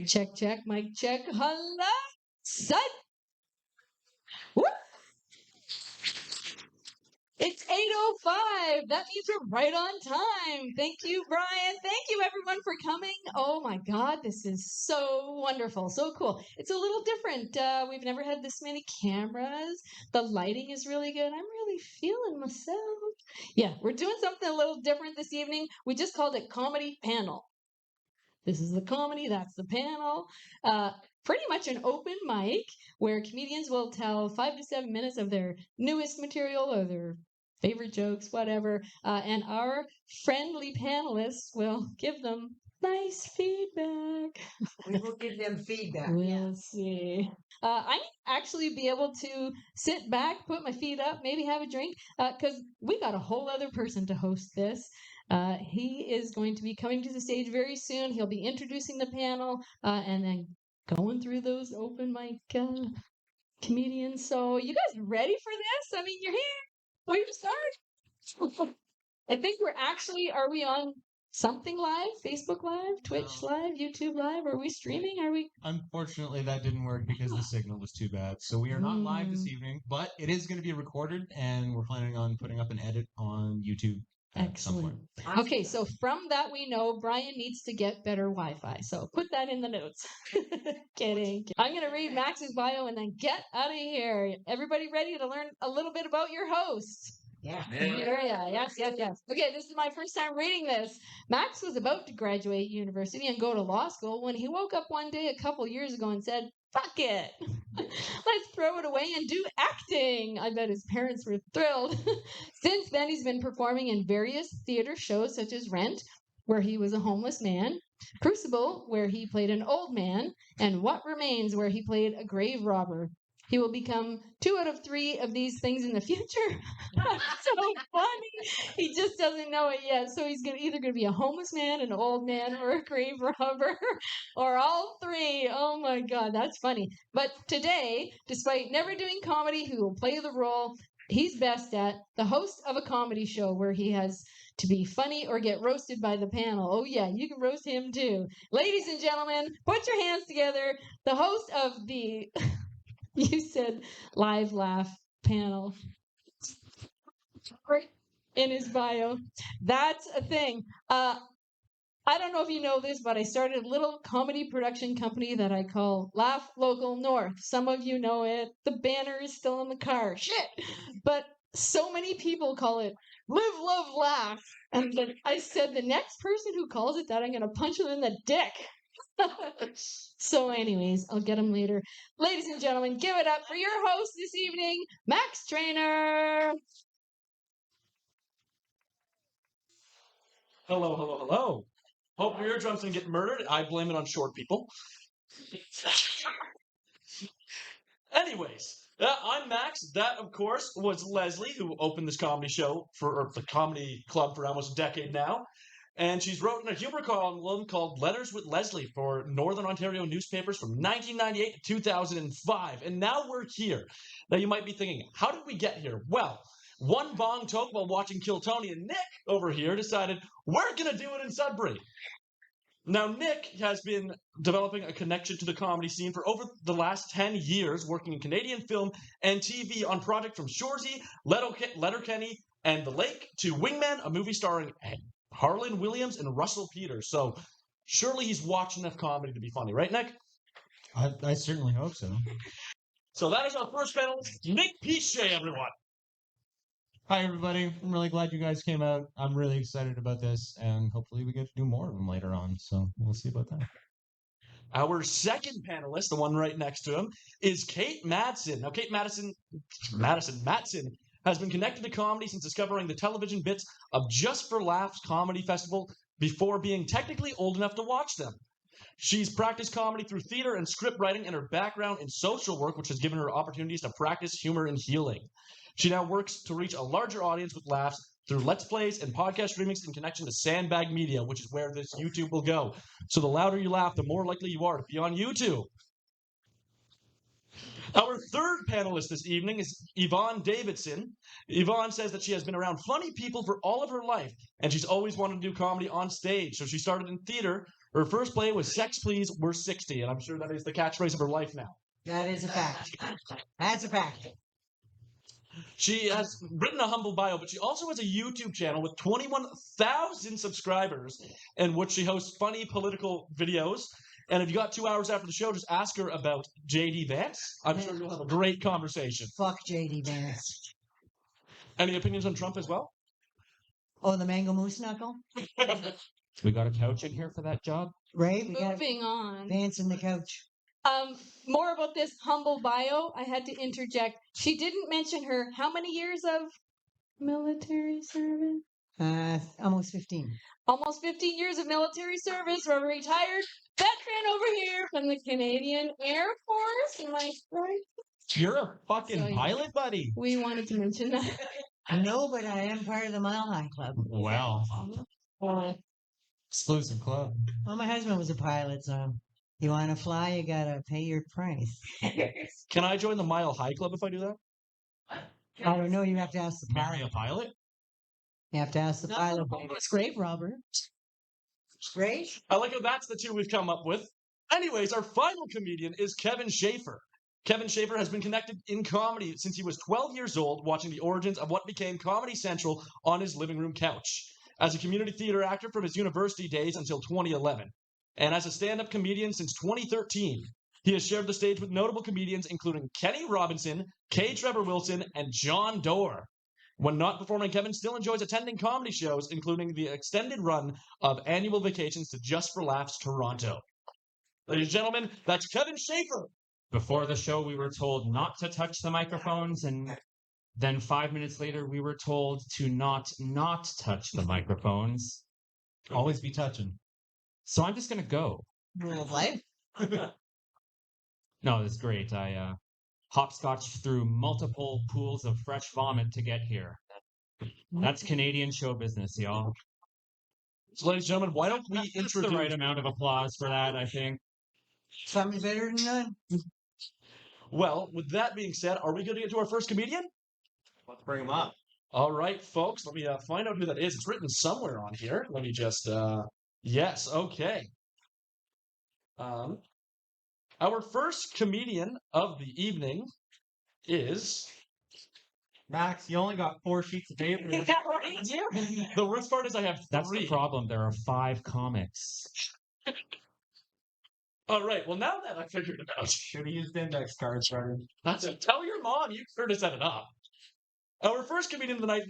Check, check, mic check. Hello, son. Woo! It's 8:05. That means we're right on time. Thank you, Brian. Thank you, everyone, for coming. Oh my God, this is so wonderful, so cool. It's a little different. We've never had this many cameras. The lighting is really good. I'm really feeling myself. Yeah, we're doing something a little different this evening. We just called it Comedy Panel. This is the comedy, that's the panel. Pretty much an open mic where comedians will tell 5 to 7 minutes of their newest material or their favorite jokes, whatever. And our friendly panelists will give them nice feedback. We will give them feedback. We'll see. I might actually be able to sit back, put my feet up, maybe have a drink, because we got a whole other person to host this. He is going to be coming to the stage very soon. He'll be introducing the panel and then going through those open mic comedians. So, you guys ready for this? I mean, you're here. We've started. I think are we on something live? Facebook Live, Twitch Live, YouTube Live? Are we streaming? Are we? Unfortunately, that didn't work because the signal was too bad. So we are not live this evening, but it is going to be recorded, and we're planning on putting up an edit on YouTube. Excellent. Okay, so from that we know Brian needs to get better Wi-Fi. So put that in the notes. Kidding. I'm going to read Max's bio and then get out of here. Everybody ready to learn a little bit about your host? Yeah. Yes. Okay, this is my first time reading this. Max was about to graduate university and go to law school when he woke up one day a couple years ago and said, "Fuck it. Let's throw it away and do acting." I bet his parents were thrilled. Since then, he's been performing in various theater shows such as Rent, where he was a homeless man, Crucible, where he played an old man, and What Remains, where he played a grave robber. He will become 2 out of 3 of these things in the future. That's so funny. He just doesn't know it yet. So he's either going to be a homeless man, an old man, or a grave robber, or all 3. Oh my God, that's funny. But today, despite never doing comedy, he will play the role he's best at, the host of a comedy show where he has to be funny or get roasted by the panel. Oh yeah, you can roast him too. Ladies and gentlemen, put your hands together. The host of the you said live laugh panel in his bio. That's a thing. I don't know if you know this, but I started a little comedy production company that I call Laugh Local North. Some of you know it. The banner is still in the car. Shit. But so many people call it Live, Love, Laugh. And then I said the next person who calls it that, I'm going to punch them in the dick. So anyways, I'll get him later. Ladies and gentlemen, give it up for your host this evening, Max Trainer. Hello. Hope your eardrums didn't get murdered. I blame it on short people. Anyways, I'm Max. That, of course, was Leslie, who opened this comedy show or the comedy club for almost a decade now. And she's written a humor column called Letters with Leslie for Northern Ontario newspapers from 1998 to 2005. And now we're here. Now you might be thinking, how did we get here? Well, one bong toke while watching Kill Tony, and Nick over here decided we're going to do it in Sudbury. Now, Nick has been developing a connection to the comedy scene for over the last 10 years, working in Canadian film and TV on projects from Shoresy, Letterkenny, and The Lake to Wingman, a movie starring Harlan Williams and Russell Peters. So surely he's watched enough comedy to be funny, right, Nick? I certainly hope so. So that is our first panelist, Nick Piche, everyone. Hi, everybody. I'm really glad you guys came out. I'm really excited about this, and hopefully we get to do more of them later on. So we'll see about that. Our second panelist, the one right next to him, is Kate Madsen. Now, Kate Madsen has been connected to comedy since discovering the television bits of Just for Laughs Comedy Festival before being technically old enough to watch them. She's practiced comedy through theater and script writing and her background in social work, which has given her opportunities to practice humor and healing. She now works to reach a larger audience with laughs through Let's Plays and podcast streamings in connection to Sandbag Media, which is where this YouTube will go. So the louder you laugh, the more likely you are to be on YouTube. Our third panelist this evening is Yvonne Davidson. Yvonne says that she has been around funny people for all of her life, and she's always wanted to do comedy on stage. So she started in theater Her first play was "Sex Please, We're 60," and I'm sure that is the catchphrase of her life now. That is a fact. That's a fact. She has written a humble bio, but she also has a YouTube channel with 21,000 subscribers in which she hosts funny political videos. And if you got 2 hours after the show, just ask her about JD Vance. I'm sure you'll have a great conversation. Fuck JD Vance. Any opinions on Trump as well? Oh, the mango moose knuckle? We got a couch in here for that job? Right? We got Moving on. Vance in the couch. More about this humble bio. I had to interject. She didn't mention her how many years of military service? Almost 15. Almost 15 years of military service from a retired veteran over here from the Canadian Air Force. Am I right? You're a fucking So, yeah. pilot, buddy. We wanted to mention that. No, but I am part of the Mile High Club. Well, exclusive club. Well, my husband was a pilot, so you want to fly, you gotta pay your price. Can I join the Mile High Club if I do that? I don't know. You have to ask the Marry pilot. a pilot? You have to ask the pilot. It's great, Robert. Great. I like how that's the two we've come up with. Anyways, our final comedian is Kevin Schaefer. Kevin Schaefer has been connected in comedy since he was 12 years old, watching the origins of what became Comedy Central on his living room couch. As a community theater actor from his university days until 2011, and as a stand-up comedian since 2013, he has shared the stage with notable comedians including Kenny Robinson, K. Trevor Wilson, and John Doerr. When not performing, Kevin still enjoys attending comedy shows, including the extended run of annual vacations to Just for Laughs Toronto. Ladies and gentlemen, that's Kevin Schaefer. Before the show, we were told not to touch the microphones, and then 5 minutes later, we were told to not touch the microphones. Always be touching. So I'm just gonna go. Rule of life. No, it's great. I hopscotched through multiple pools of fresh vomit to get here. That's Canadian show business, y'all. So, ladies and gentlemen, why don't we That's the introduce... right amount of applause for that, I think. Something better than none. Well, with that being said, are we going to get to our first comedian? Let's bring him up. All right, folks, let me find out who that is. It's written somewhere on here. Let me just... Yes, okay. Our first comedian of the evening is... Max, you only got 4 sheets of paper. The worst part is I have 3. That's the problem. There are 5 comics. All right, well, now that I figured it out, Should have used index cards, brother. that's it. Tell your mom you heard to set it up. Our first comedian of the night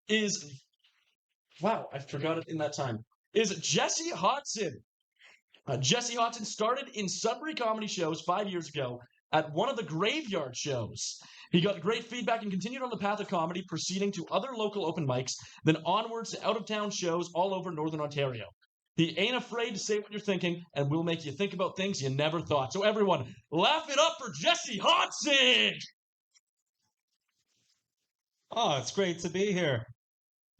is... Wow, I forgot it in that time. Is Jesse Hodson. Jesse Hodson started in Sudbury comedy shows 5 years ago at one of the graveyard shows. He got great feedback and continued on the path of comedy, proceeding to other local open mics, then onwards to out-of-town shows all over Northern Ontario. He ain't afraid to say what you're thinking, and will make you think about things you never thought. So everyone, laugh it up for Jesse Hodson! Oh, it's great to be here.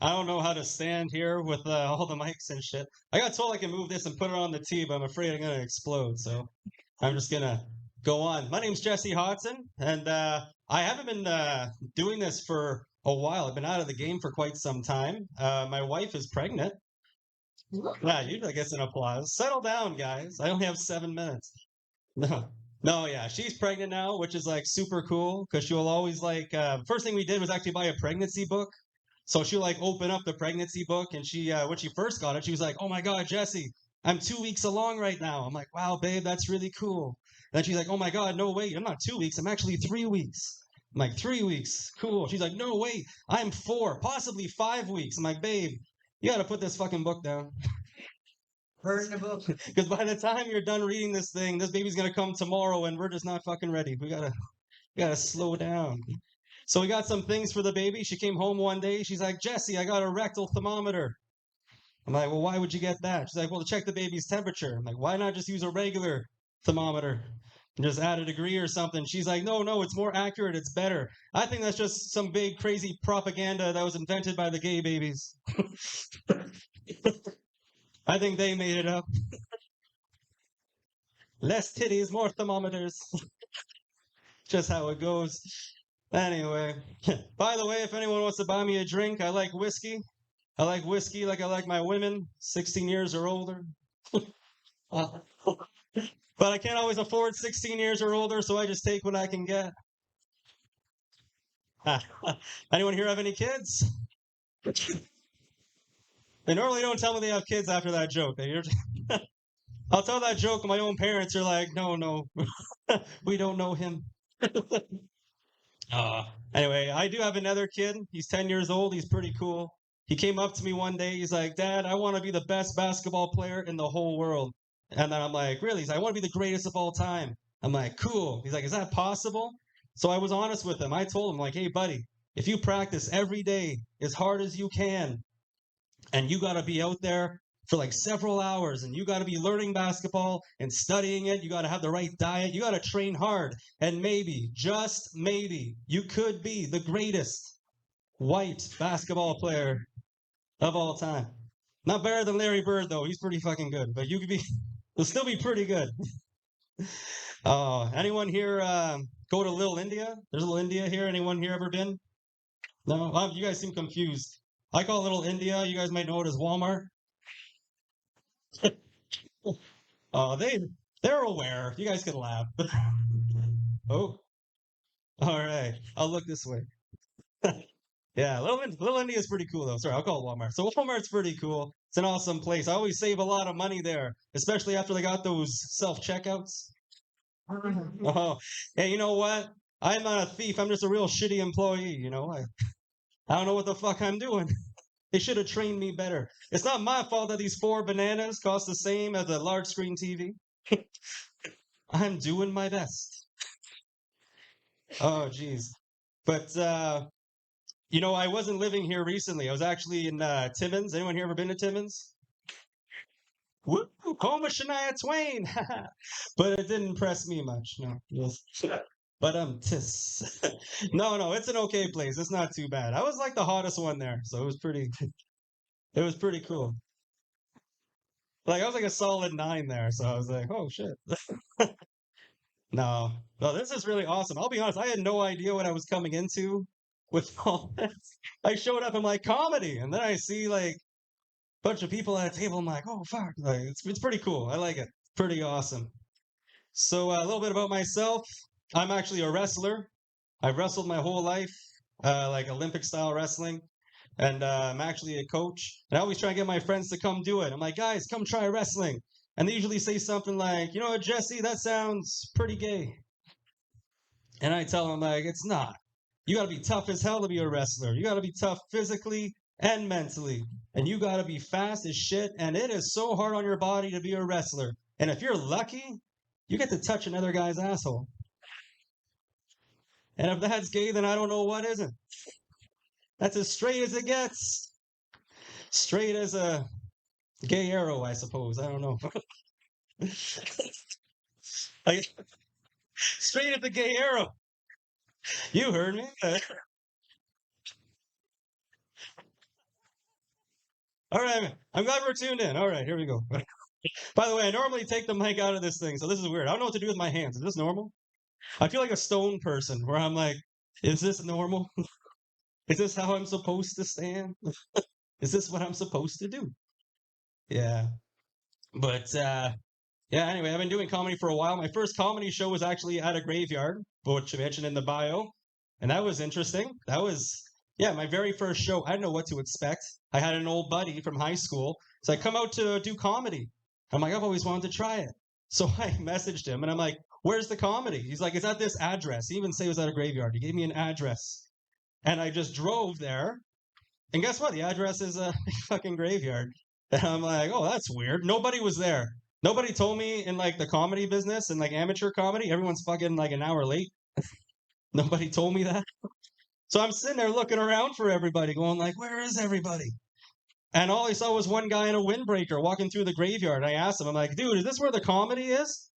I don't know how to stand here with all the mics and shit. I got told I can move this and put it on the tee, but I'm afraid I'm going to explode, so I'm just going to go on. My name's Jesse Hodson, and I haven't been doing this for a while. I've been out of the game for quite some time. My wife is pregnant. Yeah, I guess an applause. Settle down, guys. I only have 7 minutes. No, yeah, she's pregnant now, which is like super cool because she'll always like. First thing we did was actually buy a pregnancy book. So she'll like open up the pregnancy book, and she, when she first got it, she was like, "Oh my God, Jesse, I'm 2 weeks along right now." I'm like, "Wow, babe, that's really cool." And then she's like, "Oh my God, no, wait, I'm not 2 weeks. I'm actually 3 weeks." I'm like, 3 weeks, cool. She's like, "No, wait, I'm 4, possibly 5 weeks." I'm like, "Babe, you got to put this fucking book down." Burn the book. Because by the time you're done reading this thing, this baby's gonna come tomorrow, and we're just not fucking ready. We gotta slow down. So we got some things for the baby. She came home one day. She's like, "Jesse, I got a rectal thermometer." I'm like, "Well, why would you get that?" She's like, "Well, to check the baby's temperature." I'm like, "Why not just use a regular thermometer and just add a degree or something?" She's like, No, it's more accurate. It's better." I think that's just some big crazy propaganda that was invented by the gay babies. I think they made it up. Less titties, more thermometers. Just how it goes. Anyway, by the way, if anyone wants to buy me a drink, I like whiskey. I like whiskey like I like my women, 16 years or older. Uh, but I can't always afford 16 years or older, so I just take what I can get. Anyone here have any kids? They normally don't tell me they have kids after that joke. I'll tell that joke, and my own parents are like, no, we don't know him. Anyway, I do have another kid. He's 10 years old. He's pretty cool. He came up to me one day. He's like, Dad, I want to be the best basketball player in the whole world. And then I'm like, really? He's like, I want to be the greatest of all time. I'm like, cool. He's like, is that possible? So I was honest with him. I told him, like, hey, buddy, if you practice every day as hard as you can, and you got to be out there for like several hours, and you got to be learning basketball and studying it, you got to have the right diet, you got to train hard, and maybe, just maybe, you could be the greatest white basketball player of all time. Not better than Larry Bird, though. He's pretty fucking good, but you could be, you'll still be pretty good. Anyone here go to Little India? There's Little India here. Anyone here ever been? No? You guys seem confused. I call Little India. You guys might know it as Walmart. They're aware. You guys can laugh. Oh, all right. I'll look this way. Yeah, Little India is pretty cool though. Sorry, I'll call it Walmart. So Walmart's pretty cool. It's an awesome place. I always save a lot of money there, especially after they got those self-checkouts. Oh, hey, you know what? I'm not a thief. I'm just a real shitty employee. You know, I don't know what the fuck I'm doing. They should have trained me better. It's not my fault that these 4 bananas cost the same as a large screen TV. I'm doing my best. Oh, geez. But, you know, I wasn't living here recently. I was actually in Timmins. Anyone here ever been to Timmins? Woo! Home of Shania Twain. But it didn't impress me much. No. Yes. But no, it's an okay place. It's not too bad. I was like the hottest one there, so it was pretty cool. Like I was like a solid 9 there, so I was like, oh shit. No, this is really awesome. I'll be honest, I had no idea what I was coming into with all this. I showed up, I'm like, comedy, and then I see like a bunch of people at a table. I'm like, oh fuck, like it's pretty cool. I like it. Pretty awesome. So a little bit about myself. I'm actually a wrestler. I've wrestled my whole life, like Olympic style wrestling. And I'm actually a coach. And I always try to get my friends to come do it. I'm like, guys, come try wrestling. And they usually say something like, you know what, Jesse, that sounds pretty gay. And I tell them, like, it's not. You got to be tough as hell to be a wrestler. You got to be tough physically and mentally. And you got to be fast as shit. And it is so hard on your body to be a wrestler. And if you're lucky, you get to touch another guy's asshole. And if that's gay, then I don't know what isn't. That's as straight as it gets. Straight as a gay arrow, I suppose. I don't know. Straight as a gay arrow. You heard me. All right, I'm glad we're tuned in. All right, here we go. By the way, I normally take the mic out of this thing, so this is weird. I don't know what to do with my hands. Is this normal? I feel like a stone person where I'm like, is this normal? Is this how I'm supposed to stand? Is this what I'm supposed to do? Yeah. But yeah, anyway, I've been doing comedy for a while. My first comedy show was actually at a graveyard, which I mentioned in the bio. And that was interesting. That was, yeah, my very first show. I didn't know what to expect. I had an old buddy from high school. So I come out to do comedy. I'm like, I've always wanted to try it. So I messaged him and I'm like, where's the comedy? He's like, it's at this address. He even said it was at a graveyard. He gave me an address. And I just drove there. And guess what? The address is a fucking graveyard. And I'm like, oh, that's weird. Nobody was there. Nobody told me in like the comedy business and like amateur comedy, everyone's fucking like an hour late. Nobody told me that. So I'm sitting there looking around for everybody, going like, where is everybody? And all I saw was one guy in a windbreaker walking through the graveyard. I asked him, I'm like, dude, is this where the comedy is?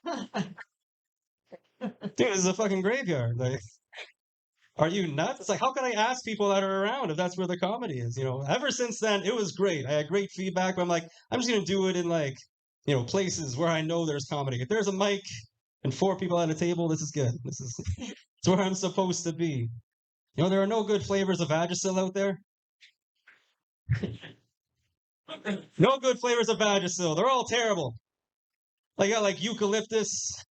Dude, this is a fucking graveyard. Like, are you nuts? It's like, how can I ask people that are around if that's where the comedy is? You know, ever since then, it was great. I had great feedback, but I'm like, I'm just going to do it in like, you know, places where I know there's comedy. If there's a mic and 4 people at a table, this is good. It's where I'm supposed to be. You know, there are no good flavors of Vagisil out there. No good flavors of Vagisil. They're all terrible. I got like eucalyptus,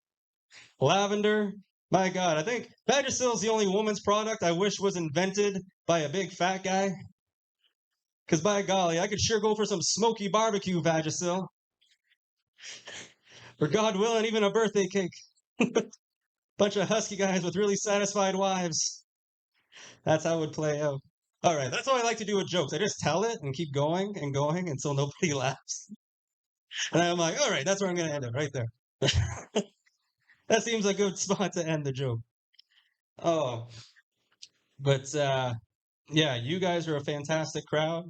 lavender. My God, I think Vagisil is the only woman's product I wish was invented by a big fat guy. Because by golly, I could sure go for some smoky barbecue Vagisil. Or God willing, even a birthday cake. Bunch of husky guys with really satisfied wives. That's how it would play out. All right, that's how I like to do with jokes. I just tell it and keep going and going until nobody laughs. And I'm like, all right, that's where I'm going to end it, right there. That seems a good spot to end the joke. Oh, but yeah, you guys are a fantastic crowd.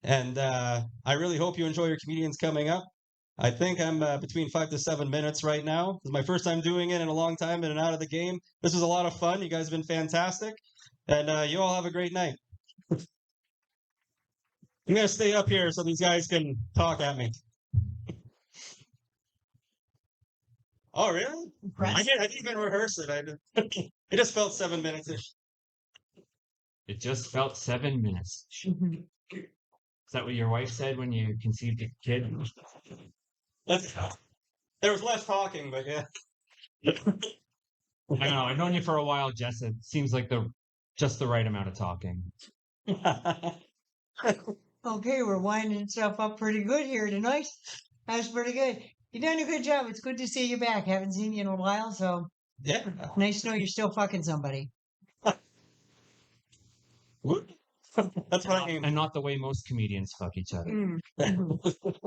And I really hope you enjoy your comedians coming up. I think I'm between 5 to 7 minutes right now. This is my first time doing it in a long time in and out of the game. This was a lot of fun. You guys have been fantastic. And you all have a great night. I'm going to stay up here so these guys can talk at me. Oh, really? I didn't even rehearse it. It just felt 7 minutes-ish. It just felt 7 minutes. Is that what your wife said when you conceived a kid? There was less talking, but yeah. I know. I've known you for a while, Jess. It seems like just the right amount of talking. Okay, we're winding stuff up pretty good here tonight. That's pretty good. You're doing a good job. It's good to see you back. Haven't seen you in a while, so Yeah. nice to know you're still fucking somebody. That's what I mean. And not the way most comedians fuck each other.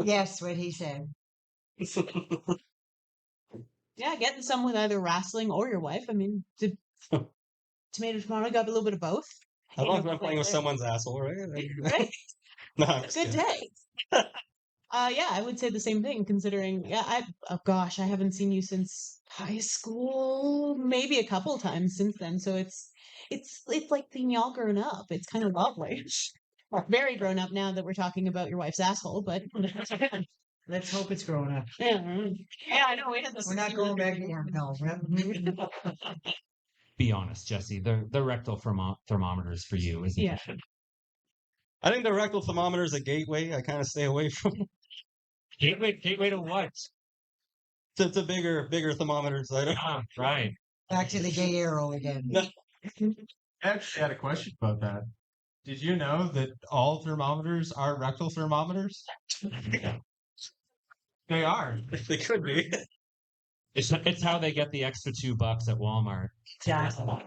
Yes, what he said. Yeah, getting some with either wrestling or your wife. I mean, tomato, got a little bit of both. As long as I'm playing with someone's asshole, right? Right? No, I'm just Good kidding. day. Yeah, I would say the same thing. Considering, yeah, oh gosh, I haven't seen you since high school, maybe a couple times since then. So it's like seeing y'all grown up. It's kind of lovely. Very grown up now that we're talking about your wife's asshole, but Let's hope it's growing up. yeah, I know we had this. We're not going back to no. Be honest, Jesse. The rectal thermometer is for you, isn't Yeah. it? I think the rectal thermometer is a gateway. I kind of stay away from Gateway to what? to bigger thermometers. I don't. Ah, right. Back to the gay arrow again. No. I actually had a question about that. Did you know that all thermometers are rectal thermometers? They are. They could be. It's how they get the extra $2 at Walmart. Exactly.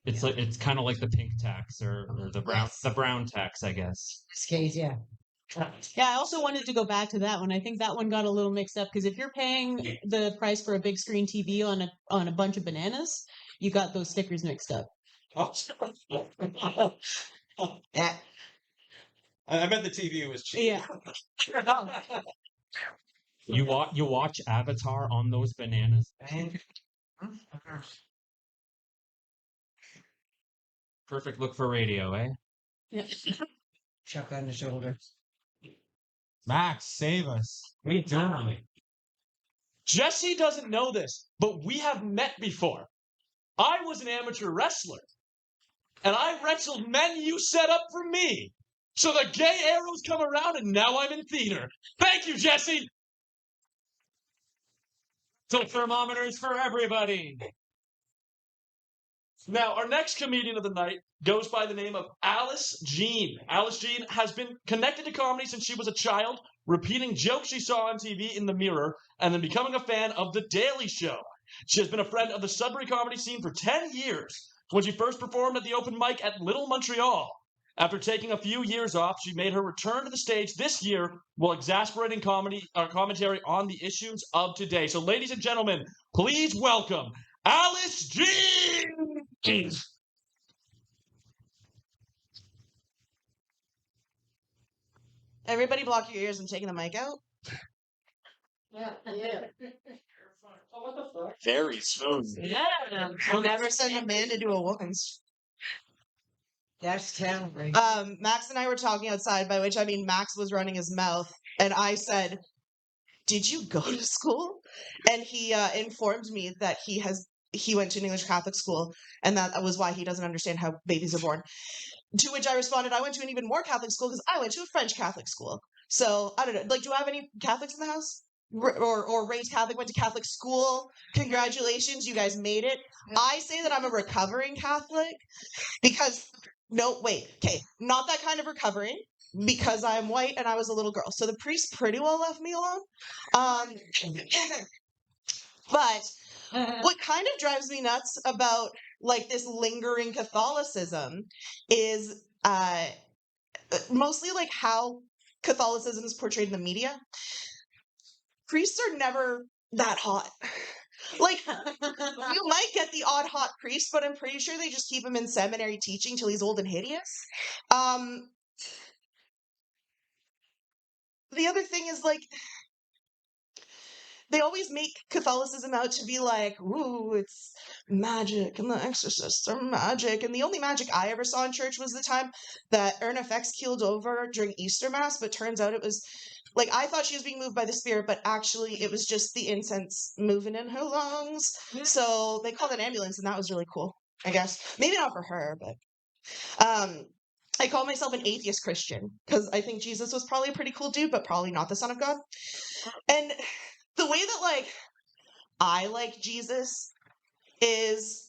It's kind of like the pink tax or the brown tax, I guess. This case, yeah. Yeah, I also wanted to go back to that one. I think that one got a little mixed up because if you're paying the price for a big screen TV on a bunch of bananas, you got those stickers mixed up. Yeah. I meant the TV was cheap. Yeah. You watch Avatar on those bananas? Perfect look for radio, eh? Yeah. Chuck on the shoulder. Max, save us. We do. Jesse doesn't know this, but we have met before. I was an amateur wrestler, and I wrestled men you set up for me. So the gay arrows come around, and now I'm in theater. Thank you, Jesse. So thermometers for everybody. Now, our next comedian of the night goes by the name of Alice Jean. Alice Jean has been connected to comedy since she was a child, repeating jokes she saw on TV in the mirror, and then becoming a fan of The Daily Show. She has been a friend of the Sudbury comedy scene for 10 years, when she first performed at the open mic at Little Montreal. After taking a few years off, she made her return to the stage this year while exasperating commentary on the issues of today. So, ladies and gentlemen, please welcome Alice Jean! Everybody block your ears. I'm taking the mic out. Very smooth. Yeah. I'll never send a man to do a woman's. That's talent, right? Max and I were talking outside, by which I mean Max was running his mouth, and I said, "Did you go to school?" And he informed me that he went to an English Catholic school, and that was why he doesn't understand how babies are born. To which I responded, "I went to an even more Catholic school because I went to a French Catholic school." So I don't know. Like, do I have any Catholics in the house? Or raised Catholic, went to Catholic school. Congratulations, you guys made it. I say that I'm a recovering Catholic because okay, not that kind of recovering because I'm white and I was a little girl. So the priest pretty well left me alone. But what kind of drives me nuts about like this lingering Catholicism is mostly like how Catholicism is portrayed in the media. Priests are never that hot. Like, you might get the odd hot priest, but I'm pretty sure they just keep him in seminary teaching till he's old and hideous. The other thing is, like, they always make Catholicism out to be like, ooh, it's magic and the exorcists are magic. And the only magic I ever saw in church was the time that Erna Fex keeled over during Easter Mass, but turns out it was like I thought she was being moved by the spirit, but actually it was just the incense moving in her lungs. So they called an ambulance, and that was really cool, I guess. Maybe not for her, but I call myself an atheist Christian because I think Jesus was probably a pretty cool dude, but probably not the Son of God. And the way that like I like Jesus is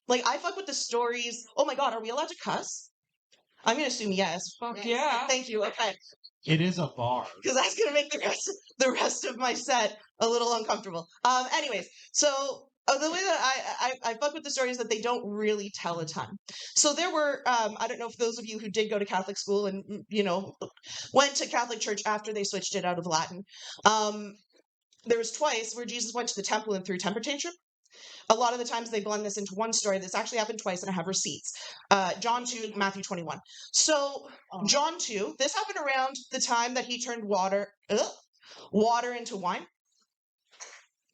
like I fuck with the stories. Oh my God, are we allowed to cuss? I'm gonna assume yes. Fuck yeah. Thank you. Okay. It is a bar. Because that's gonna make the rest of my set a little uncomfortable. Anyways, so the way that I fuck with the story is that they don't really tell a ton. So there were I don't know if those of you who did go to Catholic school and went to Catholic church after they switched it out of Latin. There was twice where Jesus went to the temple and threw temper tantrum. A lot of the times they blend this into one story. This actually happened twice, and I have receipts. John 2, Matthew 21. So John 2, this happened around the time that he turned water into wine.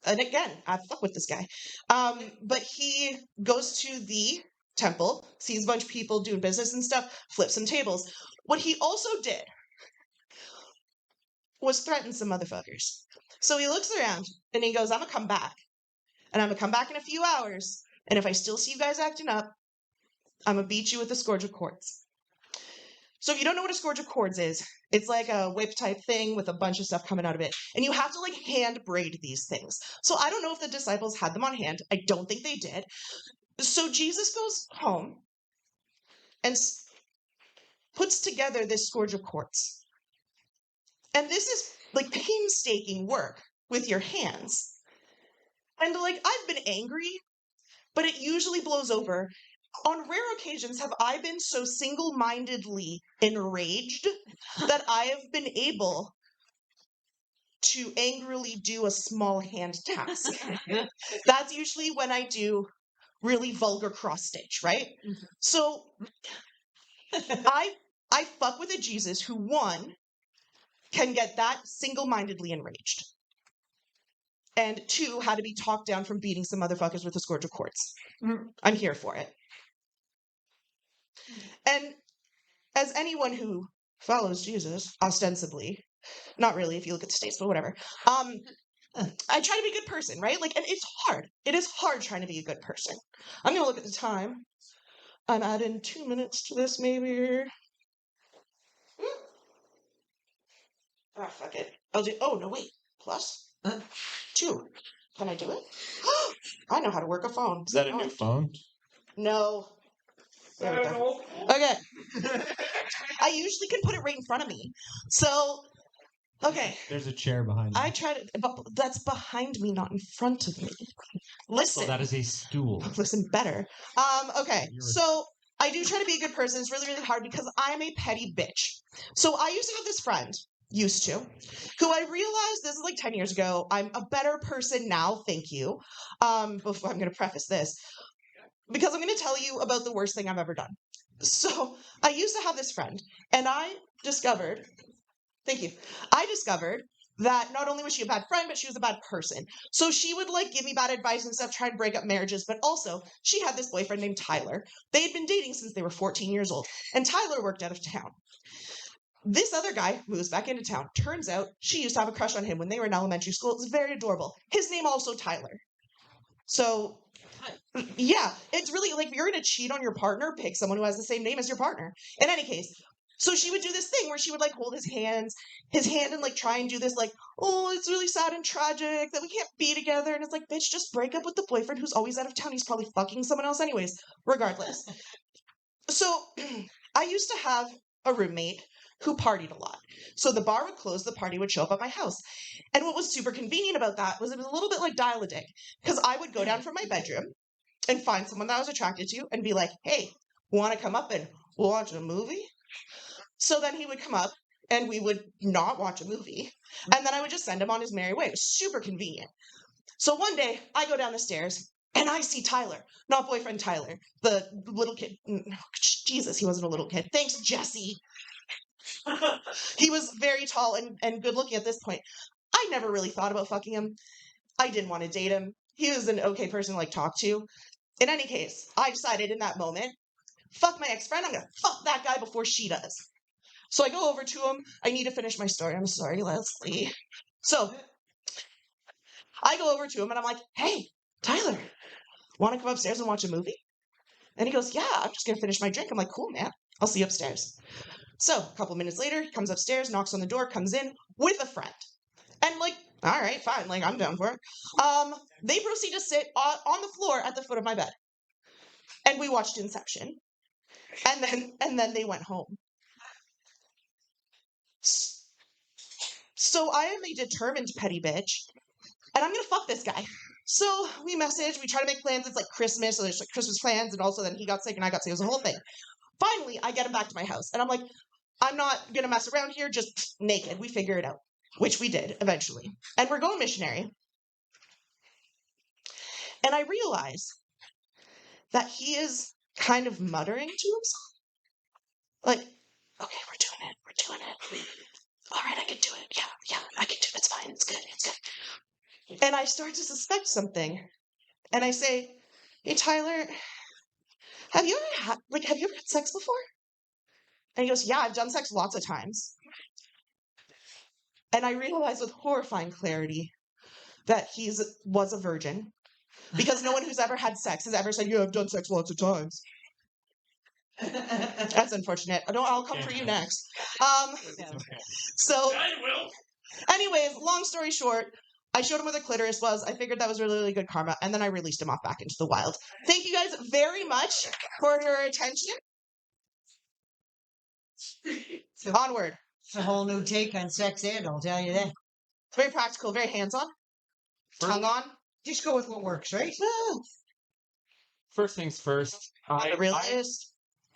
And again, I fuck with this guy. But he goes to the temple, sees a bunch of people doing business and stuff, flips some tables. What he also did was threaten some motherfuckers. So he looks around, and he goes, I'm going to come back. And I'm going to come back in a few hours. And if I still see you guys acting up, I'm going to beat you with a scourge of cords. So if you don't know what a scourge of cords is, it's like a whip type thing with a bunch of stuff coming out of it. And you have to like hand braid these things. So I don't know if the disciples had them on hand. I don't think they did. So Jesus goes home and puts together this scourge of cords. And this is like painstaking work with your hands. And like, I've been angry, but it usually blows over. On rare occasions have I been so single-mindedly enraged that I have been able to angrily do a small hand task. That's usually when I do really vulgar cross-stitch, right? Mm-hmm. So I fuck with a Jesus who, one, can get that single-mindedly enraged. And two, how to be talked down from beating some motherfuckers with a scourge of cords. I'm here for it. And as anyone who follows Jesus, ostensibly, not really if you look at the States, but whatever, I try to be a good person, right? Like, and it's hard. It is hard trying to be a good person. I'm going to look at the time. I'm adding 2 minutes to this, maybe. Ah, fuck it. I'll do, oh, no, wait. Plus? 2. Can I do it? I know how to work a phone. Is that a new phone? No. There we go. Okay. I usually can put it right in front of me. So, okay. There's a chair behind you. I try to, but that's behind me, not in front of me. Listen. So that is a stool. Listen better. Okay. So I do try to be a good person. It's really, really hard because I'm a petty bitch. So I used to have this friend. Who I realized, this is like 10 years ago, I'm a better person now, thank you. Before I'm going to preface this, because I'm going to tell you about the worst thing I've ever done. So, I used to have this friend, and I discovered that not only was she a bad friend, but she was a bad person. So she would like give me bad advice and stuff, try and break up marriages, but also she had this boyfriend named Tyler. They had been dating since they were 14 years old, and Tyler worked out of town. This other guy moves back into town. Turns out she used to have a crush on him when they were in elementary school. It's very adorable. His name also Tyler. So, yeah, it's really like if you're going to cheat on your partner, pick someone who has the same name as your partner. In any case, So she would do this thing where she would like hold his hand and like try and do this like, oh, it's really sad and tragic that we can't be together. And it's like, bitch, just break up with the boyfriend who's always out of town. He's probably fucking someone else anyways, regardless. So I used to have a roommate who partied a lot. So the bar would close, the party would show up at my house. And what was super convenient about that was it was a little bit like Dial a Dick, because I would go down from my bedroom and find someone that I was attracted to and be like, hey, want to come up and watch a movie? So then he would come up and we would not watch a movie. And then I would just send him on his merry way. It was super convenient. So one day I go down the stairs and I see Tyler, not boyfriend Tyler, the little kid. Jesus, he wasn't a little kid. Thanks, Jesse. He was very tall and good looking at this point. I never really thought about fucking him. I didn't want to date him. He was an okay person to like talk to. In any case, I decided in that moment, fuck my ex-friend, I'm gonna fuck that guy before she does. So I go over to him. I need to finish my story. I'm sorry, Leslie. So I go over to him and I'm like, hey, Tyler, want to come upstairs and watch a movie? And he goes, yeah, I'm just gonna finish my drink. I'm like, cool, man. I'll see you upstairs. So a couple minutes later, he comes upstairs, knocks on the door, comes in with a friend. And like, all right, fine, like I'm down for it. They proceed to sit on the floor at the foot of my bed. And we watched Inception. And then they went home. So I am a determined petty bitch. And I'm gonna fuck this guy. So we message, we try to make plans. It's like Christmas, so there's like Christmas plans, and also then he got sick and I got sick. It was a whole thing. Finally, I get him back to my house. And I'm like, I'm not gonna mess around here, just naked. We figure it out. Which we did eventually. And we're going missionary. And I realize that he is kind of muttering to himself. Like, okay, we're doing it. All right, I can do it. Yeah, I can do it. It's fine. It's good. And I start to suspect something. And I say, hey, Tyler, have you ever had sex before? And he goes, yeah, I've done sex lots of times. And I realize with horrifying clarity that he was a virgin. Because no one who's ever had sex has ever said, yeah, I've done sex lots of times. That's unfortunate. I'll come for you next. So, anyways, long story short, I showed him where the clitoris was. I figured that was really, really good karma. And then I released him off back into the wild. Thank you guys very much for your attention. Onward. It's a whole new take on sex ed, I'll tell you that. It's very practical, very hands-on. Tongue on. Just go with what works, right? First things first, On the real list.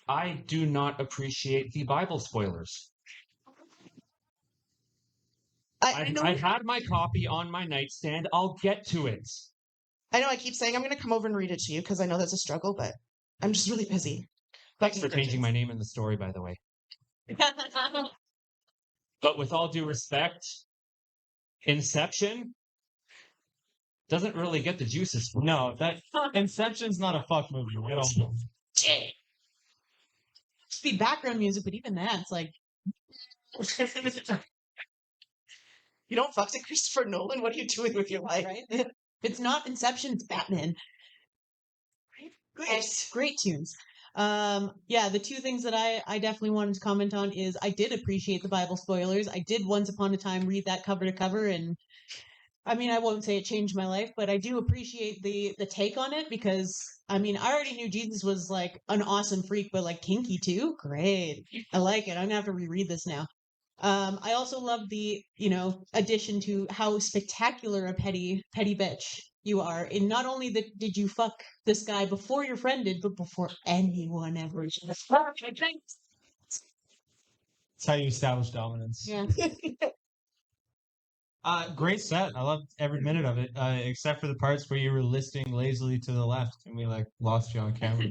I do not appreciate the Bible spoilers. I had my copy on my nightstand. I'll get to it. I know I keep saying I'm going to come over and read it to you because I know that's a struggle, but I'm just really busy. Thanks for changing my name in the story, by the way. But with all due respect, Inception doesn't really get the juices. No, that Inception's not a fuck movie. We don't. Just be background music, but even that, it's like You don't fuck to Christopher Nolan? What are you doing with your life? right. If it's not Inception, it's Batman. Great tunes. Yeah, the two things that I definitely wanted to comment on is I did appreciate the Bible spoilers. I did once upon a time read that cover to cover, and I mean, I won't say it changed my life, but I do appreciate the take on it because I mean, I already knew Jesus was like an awesome freak, but like kinky too. Great, I like it. I'm gonna have to reread this now. I also love the addition to how spectacular a petty bitch you are. And not only did you fuck this guy before your friend did, but before anyone ever. That's how you establish dominance. Yeah. Great set. I loved every minute of it, except for the parts where you were listing lazily to the left, and we like lost you on camera.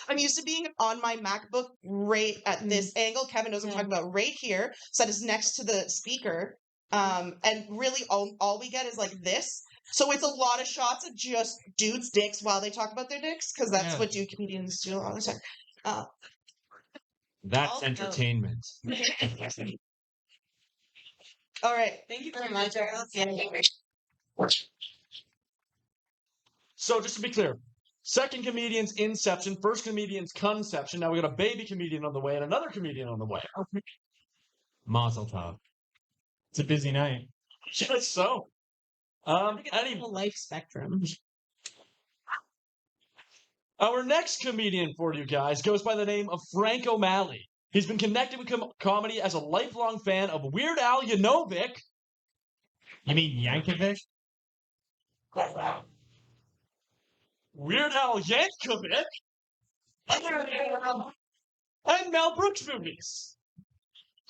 I'm used to being on my MacBook right at this angle. Kevin knows what I'm talking about. Right here, so that is next to the speaker. And really, all we get is like this. So it's a lot of shots of just dudes' dicks while they talk about their dicks, because that's what dude comedians do all the time. That's entertainment. All right. Thank you very much. Okay. So just to be clear, Second comedian's Inception. First comedian's Conception. Now we got a baby comedian on the way and another comedian on the way. Mazel tov. It's a busy night. Yes, so. Anyway, Whole life spectrum. our next comedian for you guys goes by the name of Frank O'Malley. He's been connected with comedy as a lifelong fan of Weird Al Yankovic. You mean Yankovic? Weird Al Yankovic. And Mel Brooks movies.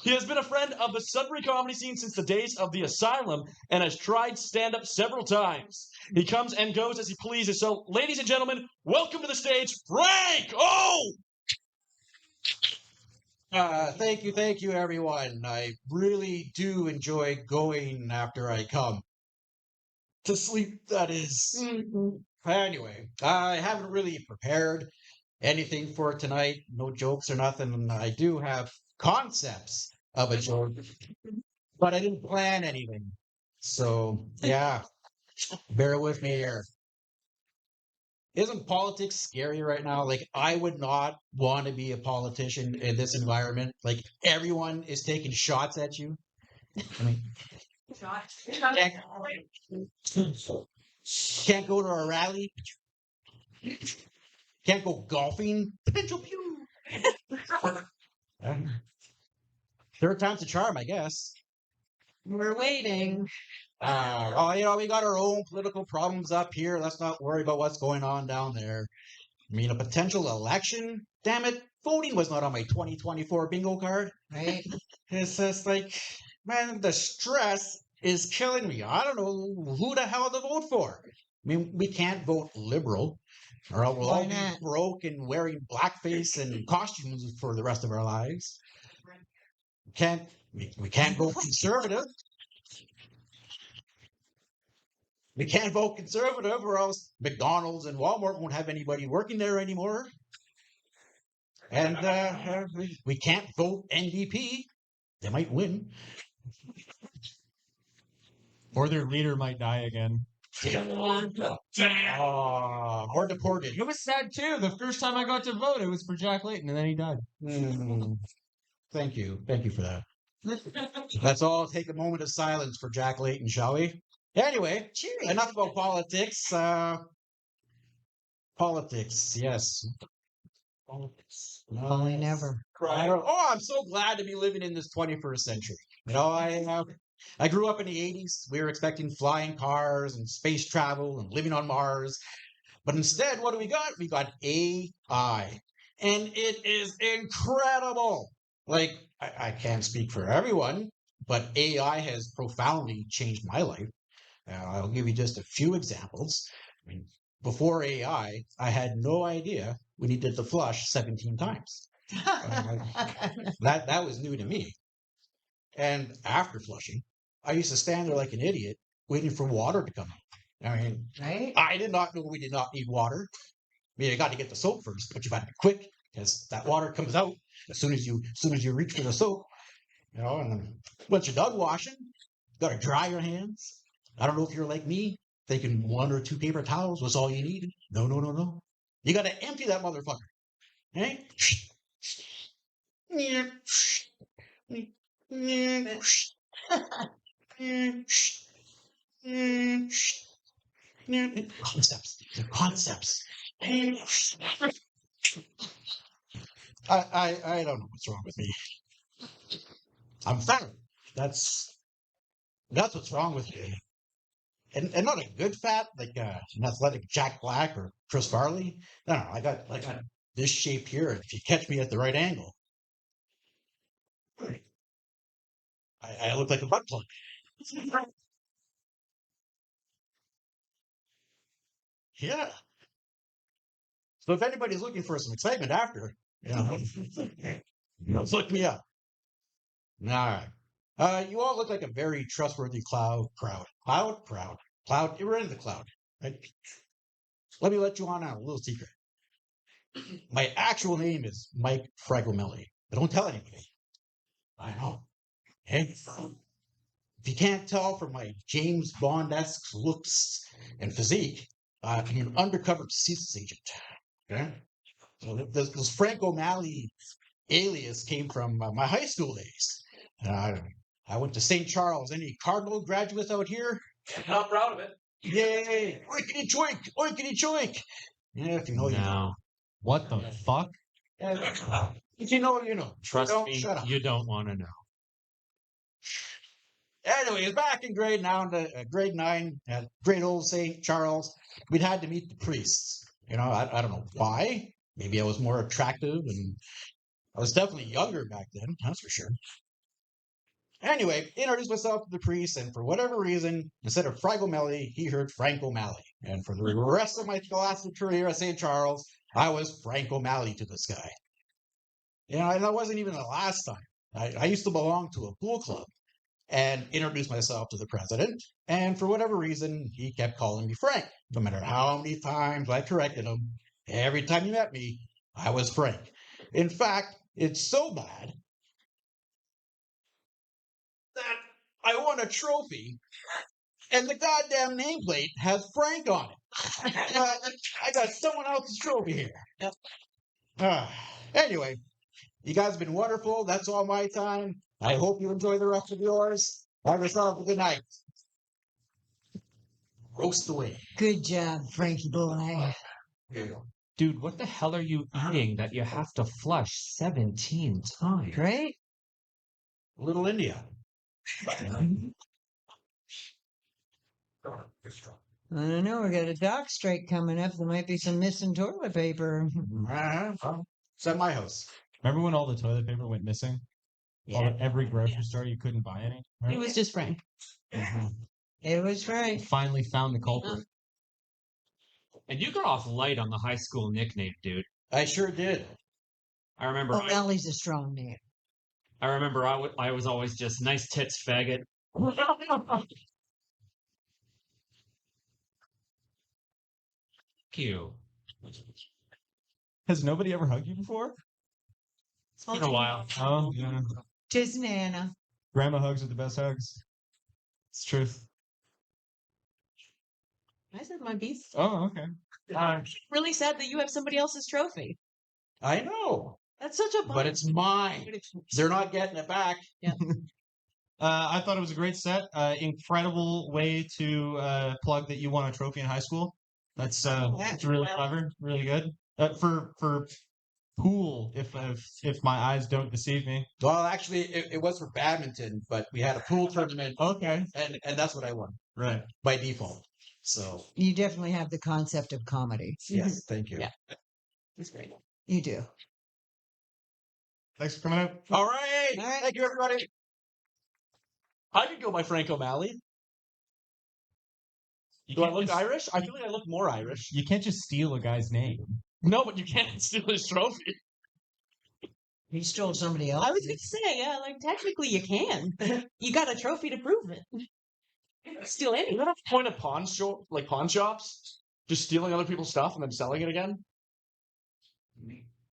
He has been a friend of the Sudbury comedy scene since the days of The Asylum and has tried stand-up several times. He comes and goes as he pleases. So, ladies and gentlemen, welcome to the stage, Frank! Oh! Thank you, everyone. I really do enjoy going after I come. To sleep, that is. Anyway, I haven't really prepared anything for tonight. No jokes or nothing. I do have concepts of a joke, but I didn't plan anything. So, yeah, bear with me here. Isn't politics scary right now? Like, I would not want to be a politician in this environment. Like, everyone is taking shots at you. I mean, can't go to a rally. Can't go golfing. Pew, pew. Third time's a charm, I guess. We're waiting. We got our own political problems up here. Let's not worry about what's going on down there. I mean, a potential election? Damn it. Voting was not on my 2024 bingo card. Right? It's just like, man, the stress is killing me. I don't know who the hell to vote for. I mean, we can't vote liberal, or else we'll Why all be not? broke and wearing blackface and costumes for the rest of our lives. We can't vote conservative. We can't vote conservative, or else McDonald's and Walmart won't have anybody working there anymore. And we can't vote NDP. They might win. Or their leader might die again. Or deported. It was sad too. The first time I got to vote, it was for Jack Layton, and then he died. Thank you. Thank you for that. Let's all take a moment of silence for Jack Layton, shall we? Anyway, enough about politics. Politics, yes. Politics. Only never. I'm so glad to be living in this 21st century. You know, I grew up in the 80s. We were expecting flying cars and space travel and living on Mars. But instead, what do we got? We got AI. And it is incredible. Like, I can't speak for everyone, but AI has profoundly changed my life. I'll give you just a few examples. I mean, before AI, I had no idea we needed to flush 17 times. That was new to me. And after flushing, I used to stand there like an idiot waiting for water to come out. I mean, Right? I did not know we did not need water. I mean, you got to get the soap first, but you got to be quick because that water comes out as soon as you reach for the soap. You know, and then once you're done washing, you got to dry your hands. I don't know if you're like me, thinking 1 or 2 paper towels was all you needed. No. You got to empty that motherfucker. Okay? Concepts. They're concepts. I don't know what's wrong with me. I'm fat. That's what's wrong with me. And not a good fat, like an athletic Jack Black or Chris Farley. No, I got this shape here. If you catch me at the right angle, I look like a butt plug. Yeah. So if anybody's looking for some excitement after, look me up. All right. You all look like a very trustworthy crowd. You're in the cloud, right? Let me let you on a little secret. My actual name is Mike Fragomelli. But don't tell anybody. I know. Hey, if you can't tell from my James Bond-esque looks and physique, I'm an undercover CSIS agent. Okay. So this Frank O'Malley alias came from my high school days. I went to St. Charles. Any Cardinal graduates out here? Not proud of it. Yay! Oinkity choink! Oinkity choink! Yeah, if you know, you know. No, What the fuck? If you know, you know. trust Don't me, shut up. you don't want to know. Anyways, back in grade 9 at great old St. Charles, we'd had to meet the priests. You know, I don't know why. Maybe I was more attractive and I was definitely younger back then, that's for sure. Anyway, introduced myself to the priest, and for whatever reason, instead of Frank O'Malley, he heard Frank O'Malley. And for the rest of my scholastic career at St. Charles, I was Frank O'Malley to this guy. You know, and that wasn't even the last time. I used to belong to a pool club and introduced myself to the president. And for whatever reason, he kept calling me Frank. No matter how many times I corrected him, every time he met me, I was Frank. In fact, it's so bad that I won a trophy and the goddamn nameplate has Frank on it. I got someone else's trophy here. Anyway, you guys have been wonderful. That's all my time. I hope you enjoy the rest of yours. Have yourself a good night. Roast away. Good job, Frankie boy. Dude, what the hell are you eating that you have to flush 17 times? Right? Little India. I don't know. We got a dock strike coming up. There might be some missing toilet paper. It's at my house. Remember when all the toilet paper went missing? Every grocery store, you couldn't buy any. Right? It was just Frank. It was right. Finally found the culprit. And you got off light on the high school nickname, dude. I sure did. I remember. Oh, Ellie's a strong name. I remember. I was always just nice tits, faggot. Thank you. Has nobody ever hugged you before? It's been a while. Oh, yeah. Just Nana. Grandma hugs are the best hugs. It's truth. I said my beast. Oh, okay. Really sad that you have somebody else's trophy. I know, That's such a but bummer. it's mine. They're not getting it back. I thought it was a great set. Incredible way to plug that you won a trophy in high school. That's it's really clever, really good. For pool, if my eyes don't deceive me. Well, actually, it was for badminton, but we had a pool tournament, Okay. and that's what I won Right. by default. So You definitely have the concept of comedy. yes, thank you. Yeah. It's great. You do. Thanks for coming out. All right. All right. Thank you, everybody. I could go by Frank O'Malley. You Do I can't look just- Irish? I feel like I look more Irish. You can't just steal a guy's name. No, but you can't steal his trophy. He stole somebody else. I was gonna say, yeah, like technically you can. You got a trophy to prove it. Steal Is any. that a point of pawn shops? Just stealing other people's stuff and then selling it again?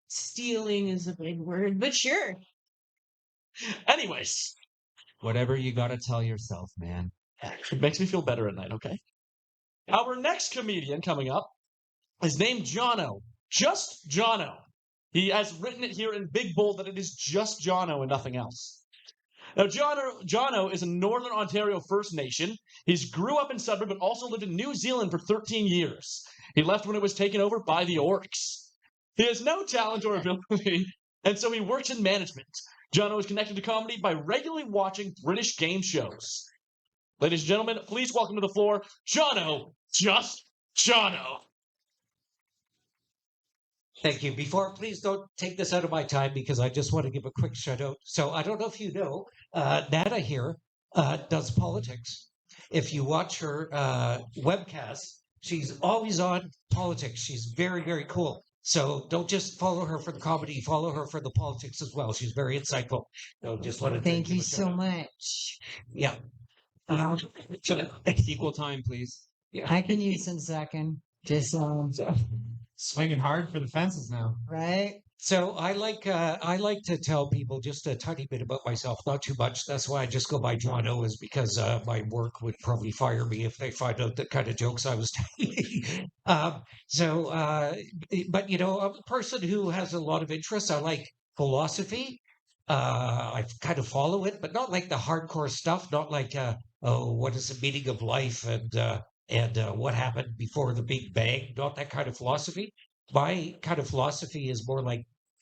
Stealing is a big word, but sure. Anyways, Whatever you gotta tell yourself, man. it makes me feel better at night, okay? Our next comedian coming up is named Jono. Just Jono. He has written it here in big bold that it is just Jono and nothing else. Now, Jono is a Northern Ontario First Nation. He's grew up in Sudbury, but also lived in New Zealand for 13 years. He left when it was taken over by the Orcs. He has no talent or ability, and so he works in management. Jono is connected to comedy by regularly watching British game shows. Ladies and gentlemen, please welcome to the floor, Jono, just Jono. Thank you. Please don't take this out of my time because I just want to give a quick shout out. So I don't know if you know, Nana here does politics. If you watch her webcast, she's always on politics. She's very, very cool. So don't just follow her for the comedy, follow her for the politics as well. She's very insightful. So just wanted to Thank give you a shout so out. much. Yeah. Equal time, please. I can use in a second. Just Swinging hard for the fences now. right. So I like to tell people just a tiny bit about myself, not too much. That's why I just go by John O, is because my work would probably fire me if they find out the kind of jokes I was telling. But I'm a person who has a lot of interests. I like philosophy. I kind of follow it, but not like the hardcore stuff. Not like oh, what is the meaning of life and what happened before the Big Bang. Not that kind of philosophy. My kind of philosophy is more like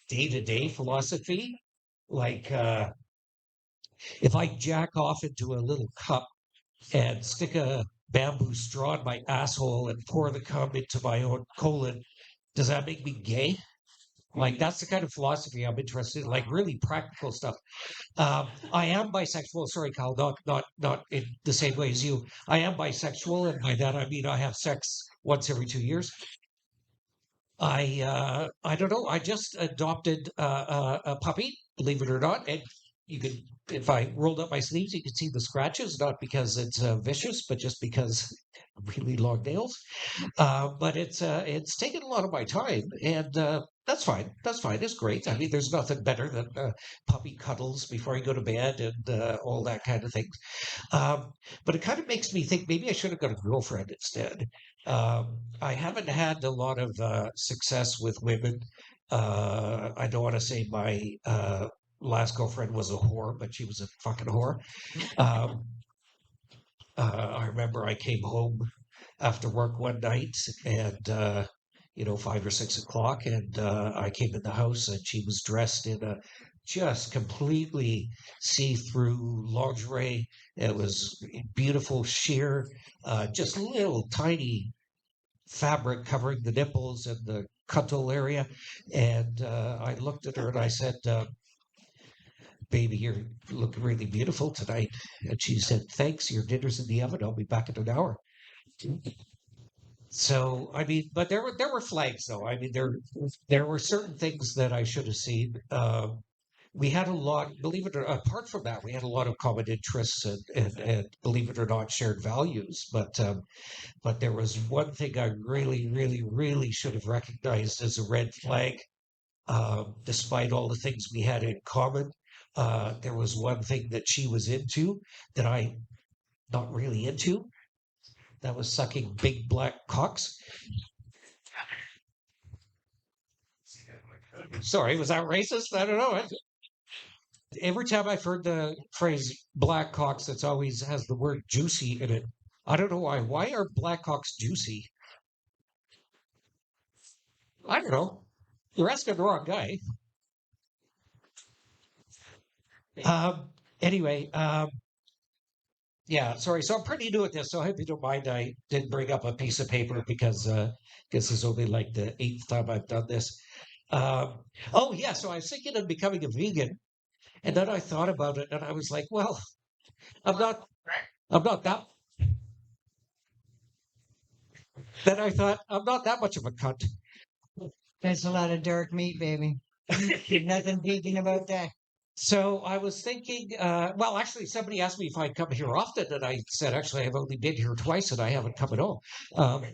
day-to-day philosophy. Like if I jack off into a little cup and stick a bamboo straw in my asshole and pour the cum into my own colon, does that make me gay? Like that's the kind of philosophy I'm interested in, like really practical stuff. I am bisexual. Sorry, Kyle, not in the same way as you. I am bisexual, and by that I mean I have sex once every 2 years. I don't know. I just adopted a puppy, believe it or not, and you could, if I rolled up my sleeves, you could see the scratches, not because it's vicious, but just because really long nails. But it's taken a lot of my time, and that's fine. That's fine. It's great. I mean, there's nothing better than puppy cuddles before you go to bed and all that kind of thing. But it kind of makes me think maybe I should have got a girlfriend instead. I haven't had a lot of success with women. I don't want to say my last girlfriend was a whore, but she was a fucking whore. I remember I came home after work one night and 5 or 6 o'clock, and I came in the house and she was dressed in a just completely see-through lingerie. It was beautiful sheer, just little tiny fabric covering the nipples and the cuttle area. And I looked at her and I said, baby, you look really beautiful tonight. And she said, thanks, your dinner's in the oven. I'll be back in an hour. So, I mean, but there were flags though. I mean, there were certain things that I should have seen. We had a lot, believe it or not, apart from that, we had a lot of common interests and believe it or not, shared values. But there was one thing I really, really, really should have recognized as a red flag, despite all the things we had in common. There was one thing that she was into that I not really into. That was sucking big black cocks. Sorry, was that racist? I don't know. Every time I've heard the phrase black cocks, it's always has the word juicy in it. I don't know why. Why are black cocks juicy? I don't know. You're asking the wrong guy. Anyway, yeah, sorry. So I'm pretty new at this, so I hope you don't mind. I did bring up a piece of paper because this is only like the 8th time I've done this. Oh, yeah, so I was thinking of becoming a vegan. And then I thought about it, and I was like, well, I'm not that. Then I thought, I'm not that much of a cunt. That's a lot of dark meat, baby. Nothing vegan about that. So I was thinking, well, actually, somebody asked me if I'd come here often, and I said, actually, I've only been here twice, and I haven't come at all. But,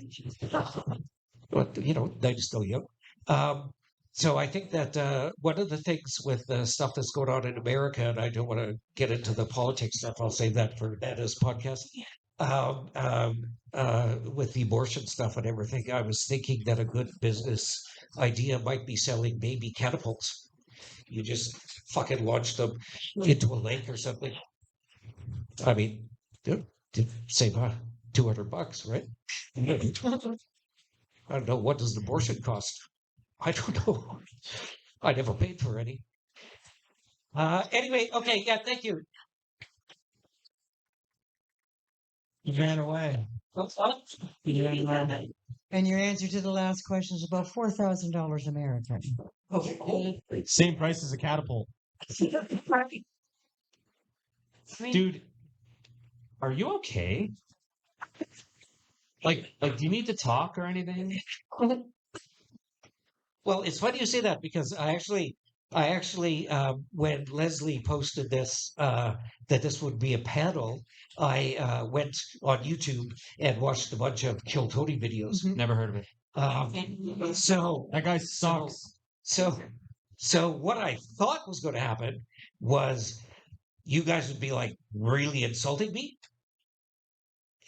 I'm still young. So I think that one of the things with the stuff that's going on in America, and I don't want to get into the politics stuff, I'll save that for Nana's podcast, with the abortion stuff and everything, I was thinking that a good business idea might be selling baby catapults. You just fucking launch them into a lake or something. I mean, save $200, right? I don't know. What does an abortion cost? I don't know. I never paid for any. Anyway, okay, yeah, thank you. You ran away. And your answer to the last question is about $4,000 American. Okay. Same price as a catapult. Dude, are you okay? Like, do you need to talk or anything? Well, it's funny you say that because I actually, when Leslie posted this, that this would be a panel, I went on YouTube and watched a bunch of Kill Tony videos. Never heard of it. So That guy sucks. So So what I thought was going to happen was you guys would be like really insulting me,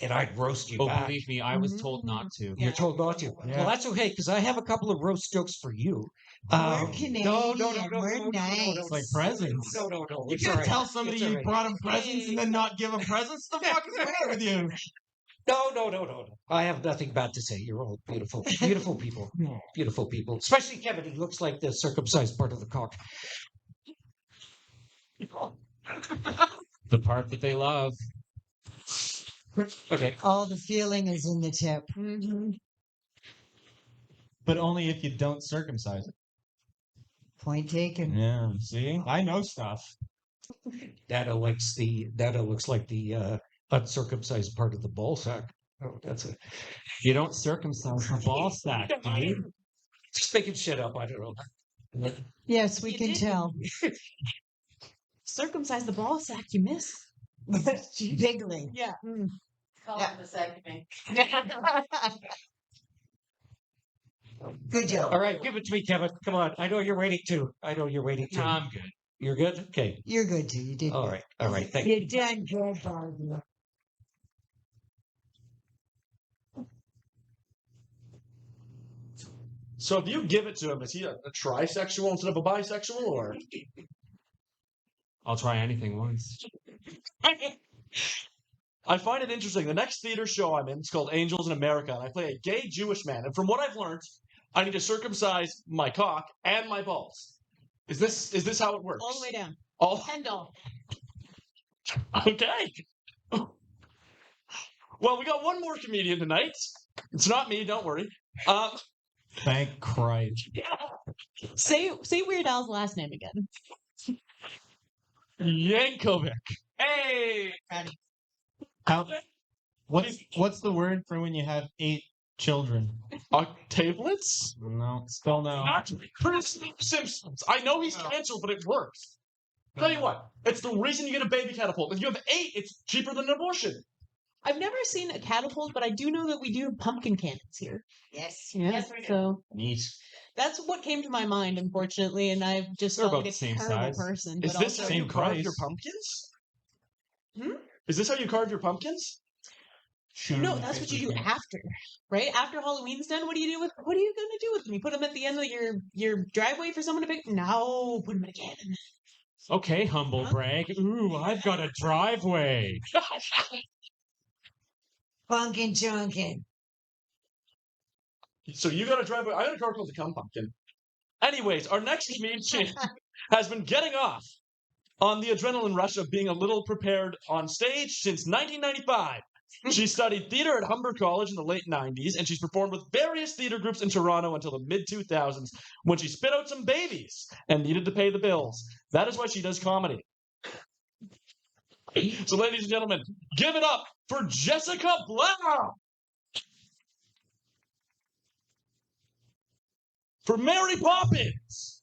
and I'd roast you Oh, back. believe me, I was told not to. You're told not to. Yeah. Well, that's okay because I have a couple of roast jokes for you. We're Canadian. We're It's nice. like presents. No. You It's all can't right. tell somebody It's all you right. brought them presents and then not give them presents. The fuck is the matter with you? No. I have nothing bad to say. You're all beautiful, beautiful people. Beautiful people. Especially Kevin. He looks like the circumcised part of the cock. The part that they love. Okay. All the feeling is in the tip. But only if you don't circumcise it. Point taken. Yeah, see? I know stuff. Dada looks like the uncircumcised part of the ball sack. Oh, that's it. You don't circumcise the ball sack, dude. Just making shit up. I don't know. Yes, we You can did. tell. Circumcise the ball sack, you miss. Bigly. Yeah. Call Yeah. it vasectomy. Good job. All right, give it to me, Kevin. Come on. I know you're waiting too. No, I'm good. You're good? Okay. You're good too. You did. All good. right. All right. Thank you. You're done good, Barbie. So if you give it to him, is he a trisexual instead of a bisexual, or? I'll try anything once. I find it interesting. The next theater show I'm in is called Angels in America, and I play a gay Jewish man. And from what I've learned, I need to circumcise my cock and my balls. Is this how it works? All the way down. All Kendall. okay. Well, we got one more comedian tonight. It's not me. Don't worry. Thank Christ. Say Weird Al's last name again. Yankovic. Hey! How, what's the word for when you have 8 children? Octavelets? No, still no. Chris Simpsons. I know he's canceled, but it works. Tell you what, it's the reason you get a baby catapult. If you have 8, it's cheaper than an abortion. I've never seen a catapult, but I do know that we do have pumpkin cannons here. Yes. Yeah. Yes, we do. So Neat. that's what came to my mind, unfortunately, and I've just They're felt about like a the same terrible size. person. Is but this also, how you Same carve price. your pumpkins? Hmm? Is this how you carve your pumpkins? Shoot 'em No, in the that's face what you with do a- after, right? After Halloween's done, what are you gonna do with them? You put them at the end of your driveway for someone to pick? No, put them in a cannon. Okay, humble brag. Ooh, I've got a driveway. Funkin' chunkin'. So you got a driveway. I got a car called the Cum Pumpkin. Anyways, our next comedian has been getting off on the adrenaline rush of being a little prepared on stage since 1995. She studied theater at Humber College in the late 90s, and she's performed with various theater groups in Toronto until the mid 2000s when she spit out some babies and needed to pay the bills. That is why she does comedy. So, ladies and gentlemen, give it up for Jessica Blau! For Mary Poppins!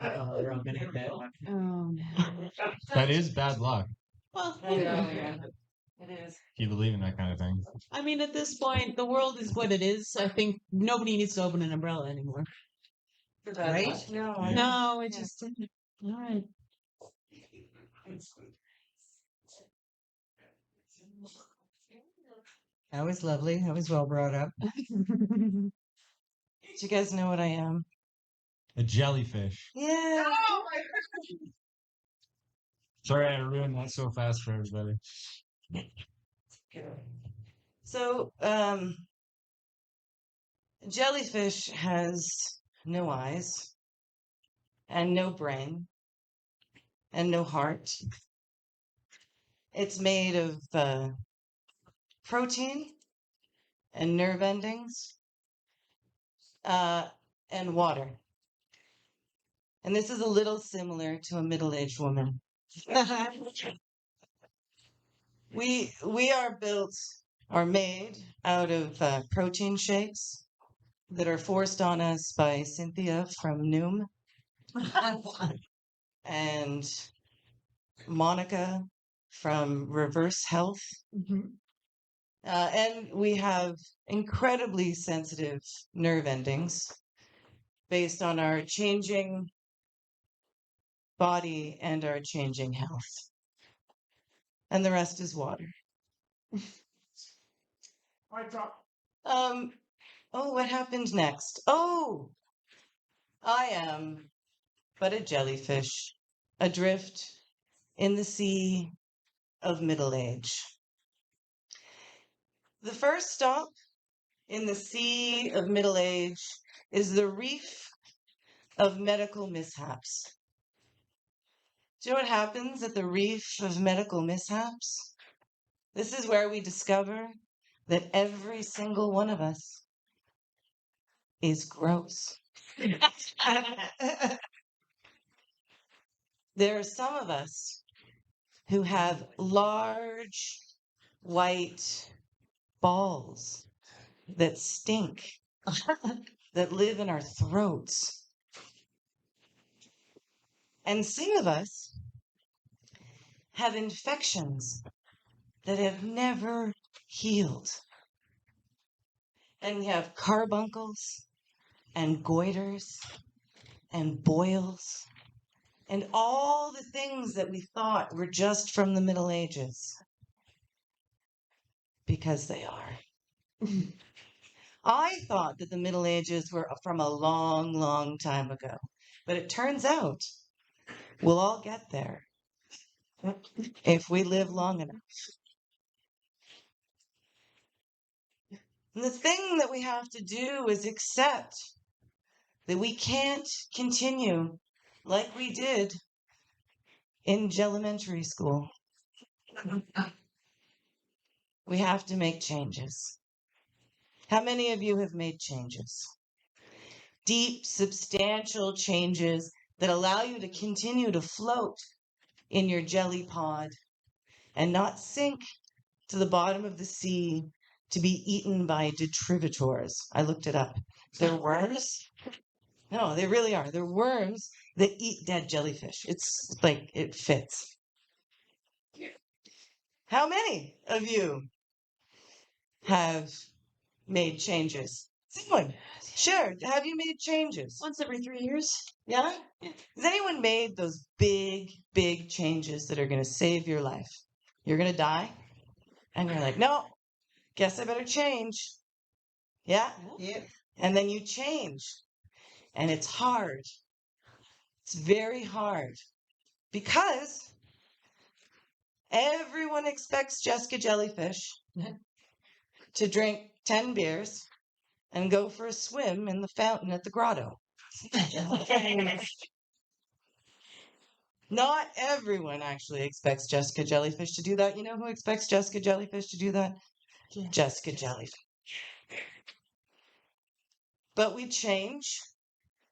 Oh no. That is bad luck. Well, I know, yeah. It is. If you believe in that kind of thing. I mean, at this point, the world is what it is. I think nobody needs to open an umbrella anymore. For that Right? much. No, Yeah. No, it Yeah. just all right. That was lovely. That was well brought up. Do you guys know what I am? A jellyfish. Yeah. Sorry I ruined that so fast for everybody. So, jellyfish has no eyes and no brain and no heart. It's made of protein and nerve endings and water. And this is a little similar to a middle-aged woman. We are made out of protein shakes that are forced on us by Cynthia from Noom and Monica from Reverse Health. And we have incredibly sensitive nerve endings based on our changing body and our changing health. And the rest is water. Oh, what happened next? Oh, I am but a jellyfish adrift in the sea of middle age. The first stop in the sea of middle age is the reef of medical mishaps. Do you know what happens at the reef of medical mishaps? This is where we discover that every single one of us is gross. There are some of us who have large white balls that stink, that live in our throats. And some of us have infections that have never healed. And we have carbuncles and goiters and boils and all the things that we thought were just from the Middle Ages. Because they are. I thought that the Middle Ages were from a long, long time ago. But it turns out we'll all get there if we live long enough. And the thing that we have to do is accept that we can't continue like we did in elementary school. We have to make changes. How many of you have made changes? Deep, substantial changes that allow you to continue to float in your jelly pod and not sink to the bottom of the sea to be eaten by detritivores. I looked it up. They're worms. No, they really are. They're worms that eat dead jellyfish. It's like it fits. How many of you have made changes? Someone, sure. Have you made changes? Once every 3 years. Yeah? Has anyone made those big, big changes that are going to save your life? You're going to die? And you're like, no, guess I better change. Yeah? Yeah. And then you change. And it's hard. It's very hard. Because everyone expects Jessica Jellyfish to drink 10 beers and go for a swim in the fountain at the grotto. Not everyone actually expects Jessica Jellyfish to do that. You know who expects Jessica Jellyfish to do that? Yeah. Jessica Jellyfish. But we change,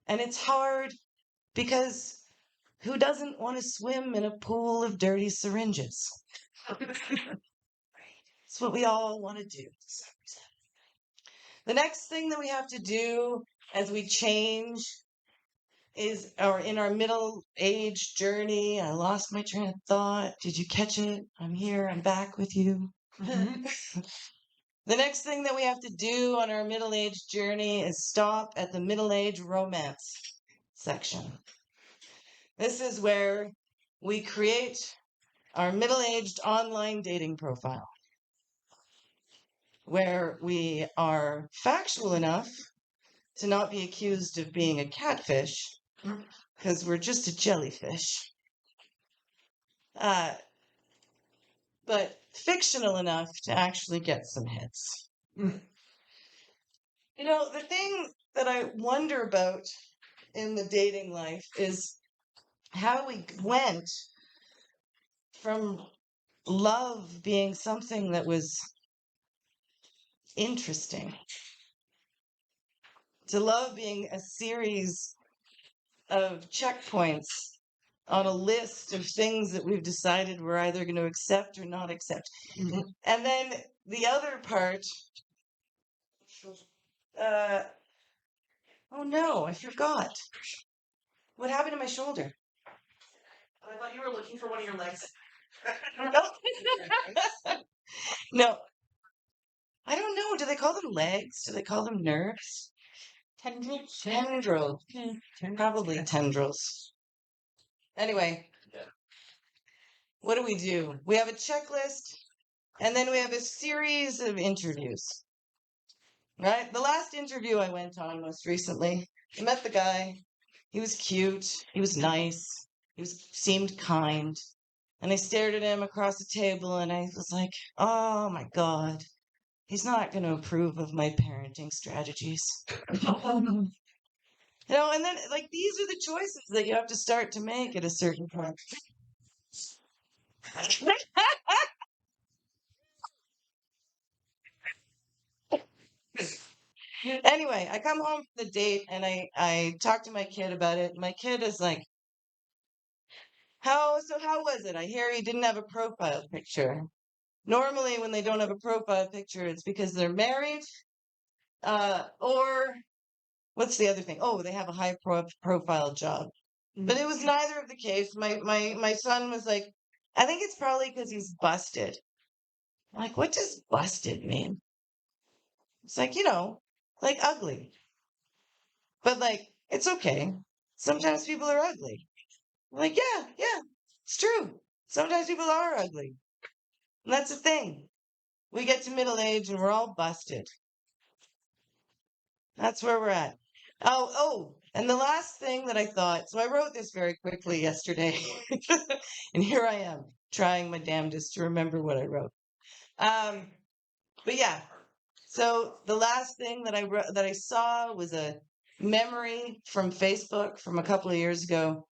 and it's hard because who doesn't want to swim in a pool of dirty syringes? It's what we all want to do. The next thing that we have to do as we change is, or in our middle age journey, I lost my train of thought. Did you catch it? I'm here. I'm back with you. The next thing that we have to do on our middle age journey is stop at the middle age romance section. This is where we create our middle-aged online dating profile, where we are factual enough to not be accused of being a catfish, because we're just a jellyfish. But fictional enough to actually get some hits. You know, the thing that I wonder about in the dating life is how we went from love being something that was interesting to love being a series of checkpoints on a list of things that we've decided we're either going to accept or not accept. And then the other part, oh no, I forgot. What happened to my shoulder? I thought you were looking for one of your legs. No. I don't know. Do they call them legs? Do they call them nerves? Tendrils. Tendrils. Yeah, Probably tendrils. Anyway, what do? We have a checklist, and then we have a series of interviews. Right? The last interview I went on most recently, I met the guy. He was cute. He was nice. Seemed kind. And I stared at him across the table, and I was like, "Oh my God, he's not going to approve of my parenting strategies." You know, and then like these are the choices that you have to start to make at a certain point. Anyway, I come home from the date and I talk to my kid about it. My kid is like, how was it? I hear he didn't have a profile picture. Normally when they don't have a profile picture, it's because they're married, or what's the other thing? Oh, they have a high profile job. But it was neither of the case. My son was like, I think it's probably because he's busted. I'm like, what does busted mean? It's like, like ugly. But like, it's okay. Sometimes people are ugly. I'm like, yeah, it's true. Sometimes people are ugly. And that's the thing. We get to middle age and we're all busted. That's where we're at. Oh, and the last thing that I thought, so I wrote this very quickly yesterday, and here I am trying my damnedest to remember what I wrote. But yeah, so the last thing that I wrote, that I saw was a memory from Facebook from a couple of years ago,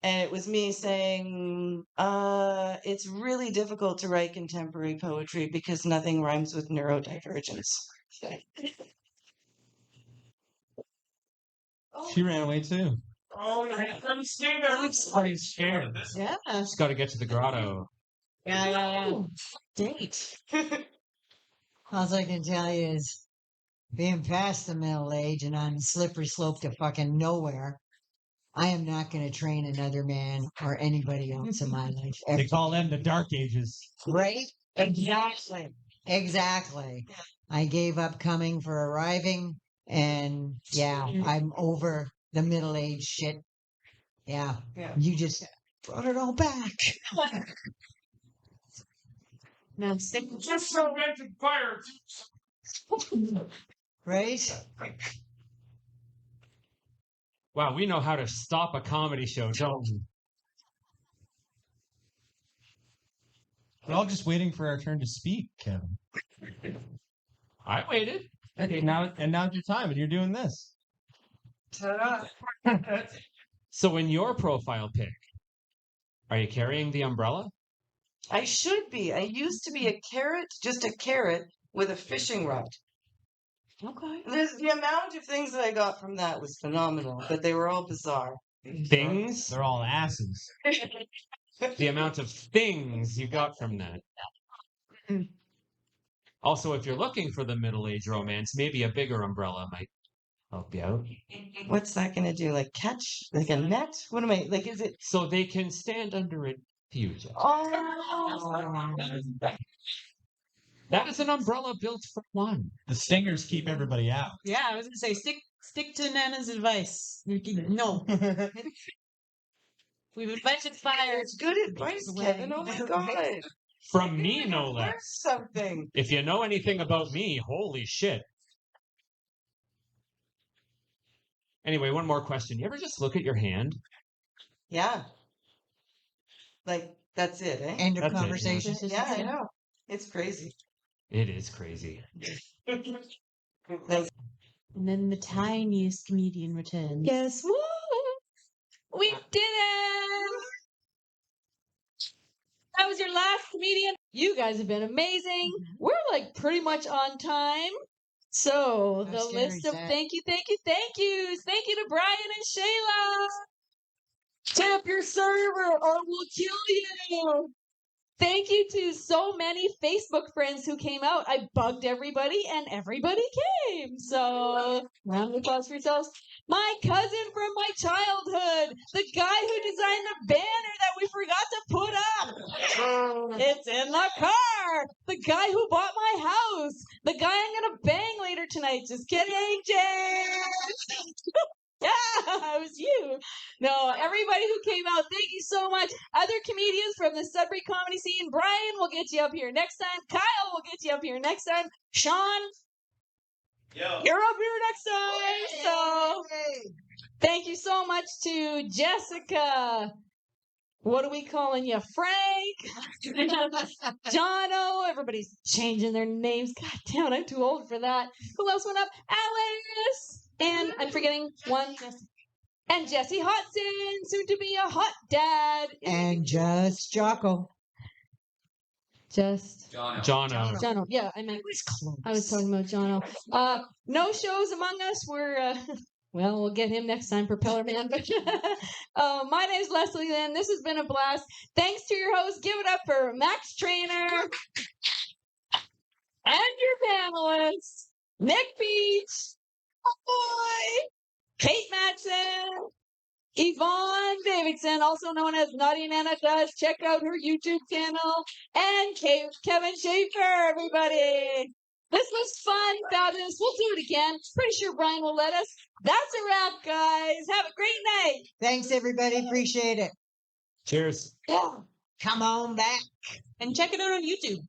and it was me saying, it's really difficult to write contemporary poetry because nothing rhymes with neurodivergence. She ran away too. Oh, I'm scared. Yeah. Just got to get to the grotto. Yeah. Date. All I can tell you is being past the middle age and on the slippery slope to fucking nowhere, I am not going to train another man or anybody else in my life. They call them the dark ages. Right? Exactly. Exactly. I gave up coming for arriving, and yeah, I'm over the middle age shit. Yeah. You just brought it all back. Now stick. Just so rapid fire. Right? Wow, we know how to stop a comedy show, don't we? We're all just waiting for our turn to speak, Kevin. I waited. Okay, now's your time, and you're doing this. Ta-da. So in your profile pic, are you carrying the umbrella? I should be. I used to be a carrot, just a carrot with a fishing rod. Okay. The amount of things that I got from that was phenomenal, but they were all bizarre. Things? They're all asses. The amount of things you got from that. Also, if you're looking for the middle-age romance, maybe a bigger umbrella might help you out. What's that going to do? Like catch? Like a net? What am I, like, is it? So they can stand under it to use it. Oh. That is an umbrella built for one. The stingers keep everybody out. Yeah, I was gonna say stick to Nana's advice. No. We've invented fire. It's good advice, Kevin. Oh my God. From me, no Learn less. something. If you know anything about me, holy shit. Anyway, one more question. You ever just look at your hand? Yeah. Like, that's it, eh? End of That's it, yeah. conversation. Yeah, I know. It's crazy. It is crazy. Like, And then the tiniest comedian returns. Guess what? We did it! That was your last comedian. You guys have been amazing. We're like pretty much on time. So How the scary list is of that? thank yous. Thank you to Brian and Shayla. Tap your server or we'll kill you. Thank you to so many Facebook friends who came out. I bugged everybody and everybody came. So, round of applause for yourselves. My cousin from my childhood, the guy who designed the banner that we forgot to put up. It's in the car. The guy who bought my house. The guy I'm going to bang later tonight. Just kidding, Jay. Yeah, it was you. No, everybody who came out, thank you so much. Other comedians from the Sudbury comedy scene, Brian will get you up here next time. Kyle will get you up here next time. Sean, you're up here next time. So thank you so much to Jessica. What are we calling you? Frank? Jono. Everybody's changing their names. God damn it, I'm too old for that. Who else went up? Alice. And I'm forgetting one. And Jesse Hotson, soon to be a hot dad. And just Jocko. Just Jono. Jono. Yeah, I meant I was talking about Jono. No shows among us. We're well, we'll get him next time, Propeller Man. But my name's Leslie Lynn. This has been a blast. Thanks to your host. Give it up for Max Trainer and your panelists, Nick Beach. Boy, Kate Madsen, Yvonne Davidson, also known as Naughty Nana Does. Check out her YouTube channel. And Kevin Schaefer, everybody. This was fun, fabulous. We'll do it again. Pretty sure Brian will let us. That's a wrap, guys. Have a great night. Thanks, everybody. Appreciate it. Cheers. Yeah. Come on back. And check it out on YouTube.